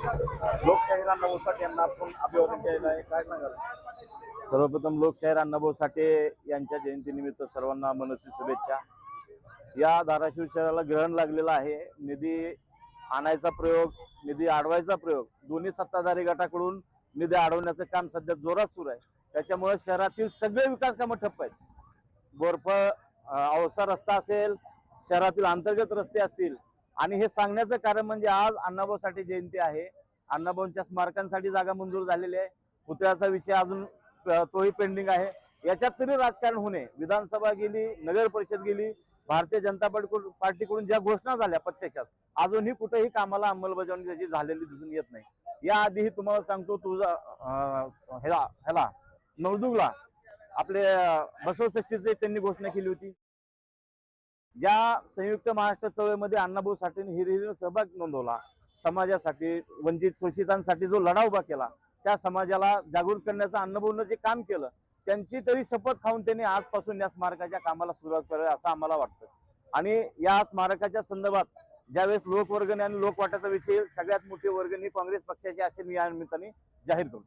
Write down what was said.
लोकशाहीर अण्णाभाऊ साठे यांना आपण अभिवादन केलेलं आहे, काय सांगाल? सर्वप्रथम लोकशाहीर अण्णाभाऊ साठे यांच्या जयंतीनिमित्त सर्वांना मनस्वी शुभेच्छा। या धाराशिव शहराला ग्रहण लागलेलं आहे। निधी आणायचा प्रयोग, निधी अडवायचा प्रयोग, दोन्ही सत्ताधारी गटाकडून निधी अडवण्याचं काम सध्या जोरात सुरू आहे। त्याच्यामुळे शहरातील सगळे विकास कामं ठप्प आहेत। बोरफ औसा रस्ता असेल, शहरातील अंतर्गत रस्ते असतील, आणि हे सांगण्याचं कारण म्हणजे आज अण्णाभाऊ साठे जयंती आहे। अण्णाभाऊंच्या स्मारकांसाठी जागा मंजूर झालेली आहे। पुतळ्याचा विषय अजून तोही पेंडिंग आहे। याच्यात तरी राजकारण होणे, विधानसभा गेली, नगर परिषद गेली, भारतीय जनता पार्टीकडून ज्या घोषणा झाल्या प्रत्यक्षात अजूनही कुठेही कामाला अंमलबजावणी त्याची झालेली दिसून येत नाही। याआधीही तुम्हाला सांगतो, तुझा ह्याला नवदुगला आपले बसवषष्ठीची त्यांनी घोषणा केली होती। ज्या संयुक्त महाराष्ट्र चळवळीमध्ये अण्णाभाऊ साठेंनी हिरिरीने सहभाग नोंदवला, समाजासाठी, वंचित शोषितांसाठी जो लढा उभा केला, त्या समाजाला जागृत करण्याचं अण्णाभाऊंनी जे काम केलं, त्यांची तरी शपथ खाऊन त्यांनी आजपासून या स्मारकाच्या कामाला सुरुवात करावी असं आम्हाला वाटतं। आणि या स्मारकाच्या संदर्भात ज्यावेळेस लोकवर्गणी आणि लोकवाटाचा विषय, सगळ्यात मोठी वर्गणी काँग्रेस पक्षाची असे मी या निमित्ताने जाहीर करतो।